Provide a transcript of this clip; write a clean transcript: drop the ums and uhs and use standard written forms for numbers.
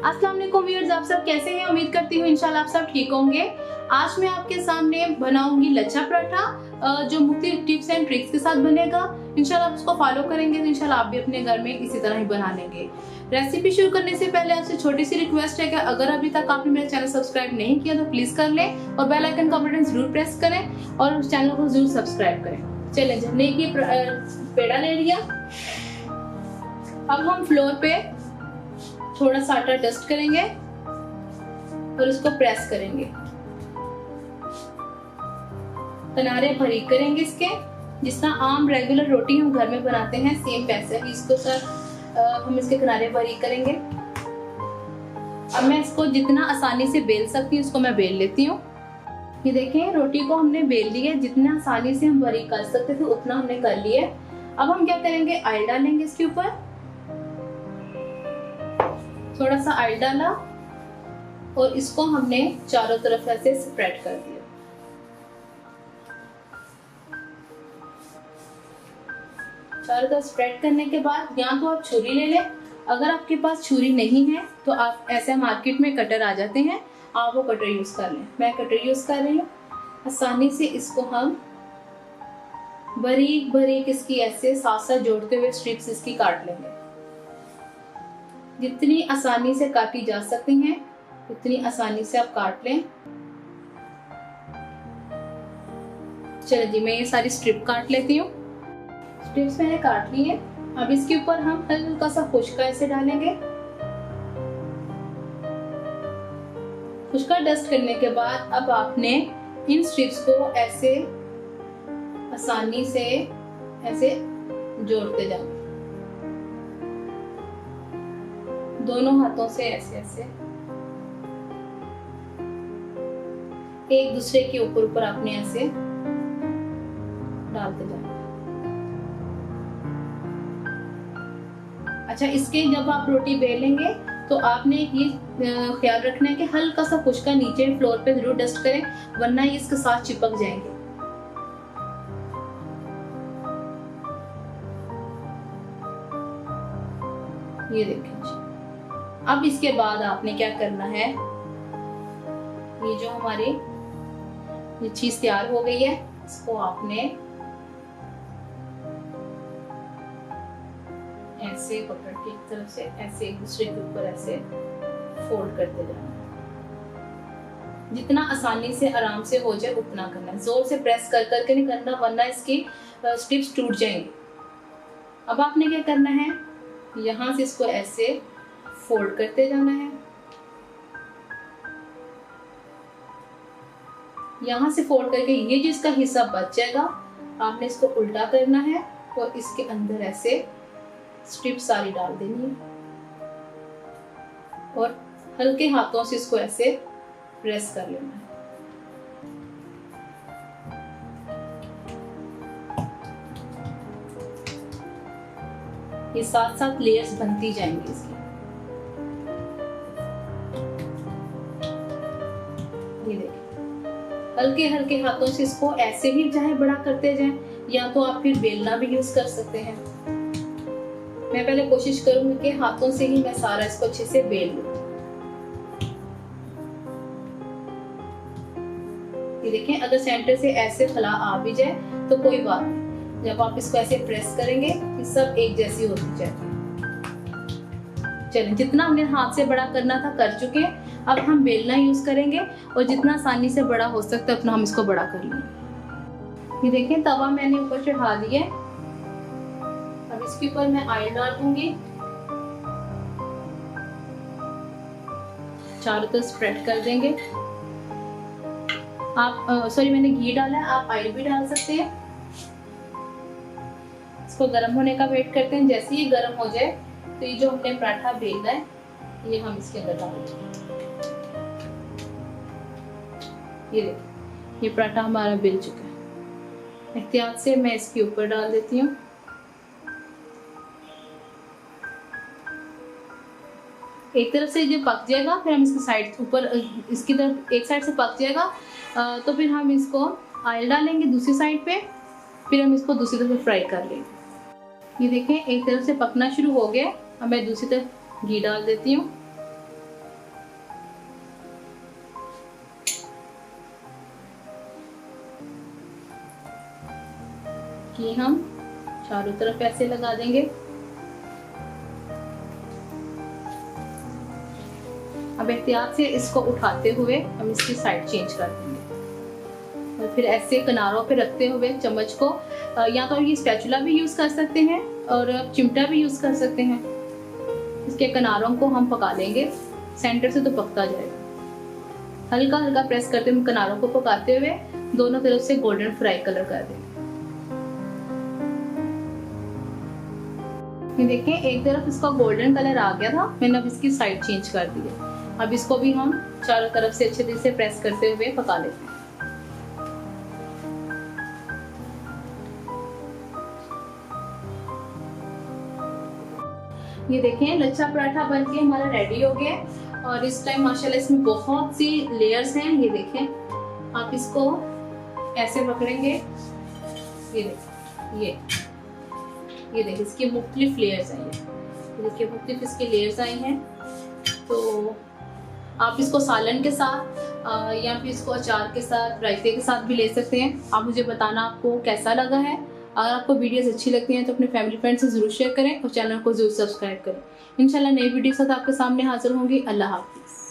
अस्सलाम वालेकुम व्यूअर्स, आप सब कैसे हैं? उम्मीद करती हूँ इंशाल्लाह आप सब ठीक होंगे। आज मैं आपके सामने बनाऊंगी लच्छा पराठा जो मुख्तलिफ टिप्स एंड ट्रिक्स के साथ बनेगा। इंशाल्लाह उसको फॉलो करेंगे तो इंशाल्लाह आप भी अपने घर में इसी तरह ही बना लेंगे। रेसिपी शुरू करने से पहले आपसे छोटी सी रिक्वेस्ट है कि अगर अभी तक आपने मेरा चैनल सब्सक्राइब नहीं किया तो प्लीज कर लें और बेल आइकन का बटन जरूर प्रेस करें और उस चैनल को जरूर सब्सक्राइब करें। चलें, हमने ये पेड़ा ले लिया। अब हम फ्लोर पे थोड़ा सा आटा डस्ट करेंगे और इसको प्रेस करेंगे। किनारे बारीक करेंगे इसके, जिस तरह आम रेगुलर रोटी हम घर में बनाते हैं सेम वैसे ही इसको हम इसके किनारे बारीक करेंगे। अब मैं इसको जितना आसानी से बेल सकती हूँ उसको मैं बेल लेती हूँ। ये देखें, रोटी को हमने बेल ली है। जितना आसानी से हम बारीक कर सकते थे उतना हमने कर लिया। अब हम क्या करेंगे, ऑयल डालेंगे इसके ऊपर। थोड़ा सा ऑयल डाला और इसको हमने चारों तरफ ऐसे स्प्रेड कर दिया। चारों तरफ स्प्रेड करने के बाद या तो आप छुरी ले लें, अगर आपके पास छुरी नहीं है तो आप ऐसे मार्केट में कटर आ जाते हैं, आप वो कटर यूज कर लें। मैं कटर यूज कर रही हूँ। आसानी से इसको हम बारीक बारीक इसकी ऐसे साथ साथ जोड़ते हुए स्ट्रिप्स इसकी काट लेंगे। जितनी आसानी से काटी जा सकती हैं उतनी आसानी से आप काट लें। चलो जी, मैं ये सारी स्ट्रिप काट लेती हूँ। स्ट्रिप्स मैंने काट ली है। अब इसके ऊपर हम हल्का सा खुशका ऐसे डालेंगे। खुशका डस्ट करने के बाद अब आपने इन स्ट्रिप्स को ऐसे आसानी से ऐसे जोड़ते जाओ, दोनों हाथों से ऐसे ऐसे एक दूसरे के ऊपर ऊपर आपने ऐसे डालते जाओ। अच्छा, इसके जब आप रोटी बेलेंगे तो आपने ये ख्याल रखना है कि हल्का सा खुशका नीचे फ्लोर पे जरूर डस्ट करें, वरना ये इसके साथ चिपक जाएंगे। ये देखें जी। अब इसके बाद आपने क्या करना है, ये जो हमारी ये चीज तैयार हो गई है इसको आपने ऐसे पकड़ के एक तरफ से ऐसे एक दूसरे के ऊपर ऐसे फोल्ड करते जाना। जितना आसानी से आराम से हो जाए उतना करना है। जोर से प्रेस कर करके नहीं करना, वरना इसकी स्ट्रिप्स टूट जाएंगी। अब आपने क्या करना है, यहाँ से इसको ऐसे फोल्ड करते जाना है। यहाँ से फोल्ड करके ये जो इसका हिस्सा बच जाएगा आपने इसको उल्टा करना है और इसके अंदर ऐसे स्ट्रिप सारी डाल देनी है और हल्के हाथों से इसको ऐसे प्रेस कर लेना है। ये साथ साथ लेयर्स बनती जाएंगी इसकी। ये देखिए, हल्के हल्के हाथों से इसको ऐसे ही चाहे बड़ा करते जाएं या तो आप फिर बेलना भी यूज कर सकते हैं। मैं पहले कोशिश करूंगी कि हाथों से ही मैं सारा इसको अच्छे से बेल लूं। ये देखें, अगर सेंटर से ऐसे खला आ भी जाए तो कोई बात नहीं, जब आप इसको ऐसे प्रेस करेंगे ये सब एक जैसी होती जाएगी। चलिए, जितना हमने हाथ से बड़ा करना था कर चुके हैं। अब हम बेलना यूज करेंगे और जितना आसानी से बड़ा हो सकता है उतना हम इसको बड़ा कर लेंगे। ये देखें, तवा मैंने ऊपर चढ़ा दिया है। अब इसके ऊपर मैं ऑयल डाल दूंगी, चारों तरफ स्प्रेड कर देंगे। आप सॉरी मैंने घी डाला है, आप ऑयल भी डाल सकते हैं। इसको गर्म होने का वेट करते हैं। जैसे ही गर्म हो जाए तो ये जो हमने पराठा बेला है ये हम इसके अंदर डाल देंगे। ये देखिए, ये पराठा हमारा बेल चुका है। एहतियात से मैं इसके ऊपर डाल देती हूँ। एक तरफ से जब पक जाएगा फिर हम इसकी साइड ऊपर इसकी तरफ एक साइड से पक जाएगा तो फिर हम इसको ऑयल डालेंगे दूसरी साइड पे, फिर हम इसको दूसरी तरफ फ्राई कर लेंगे। ये देखें, एक तरफ से पकना शुरू हो गया। अब मैं दूसरी तरफ घी डाल देती हूँ। कि हम चारों तरफ ऐसे लगा देंगे। अब एहतियात से इसको उठाते हुए हम इसकी साइड चेंज कर देंगे और फिर ऐसे किनारों पे रखते हुए चम्मच को, या तो ये स्पैचुला भी यूज कर सकते हैं और चिमटा भी यूज कर सकते हैं। इसके किनारों को हम पका लेंगे, सेंटर से तो पकता जाएगा। हल्का हल्का प्रेस करते हुए किनारों को पकाते हुए दोनों तरफ से गोल्डन फ्राई कलर कर देंगे। ये देखें, एक तरफ इसका गोल्डन कलर आ गया था, मैंने अब इसकी साइड चेंज कर दी है। अब इसको भी हम चारों तरफ से अच्छे तरह से प्रेस करते हुए पका लेते हैं। ये देखें, लच्छा पराठा बनके हमारा रेडी हो गया और इस टाइम माशाल्लाह इसमें बहुत सी लेयर्स हैं। ये देखें, आप इसको ऐसे पकड़ेंगे, ये देखें, ये देखिए इसकी मुख्तलिफ लेयर्स आई हैं। देखिए मुख्तलिफ इसकी लेयर्स आई हैं। तो आप इसको सालन के साथ या फिर इसको अचार के साथ, रायते के साथ भी ले सकते हैं। आप मुझे बताना आपको कैसा लगा है। अगर आपको वीडियोस अच्छी लगती हैं तो अपने फैमिली फ्रेंड से ज़रूर शेयर करें और चैनल को ज़रूर सब्सक्राइब करें। इंशाल्लाह नई वीडियो के साथ आपके सामने हाजिर होंगी। अल्लाह हाफिज़।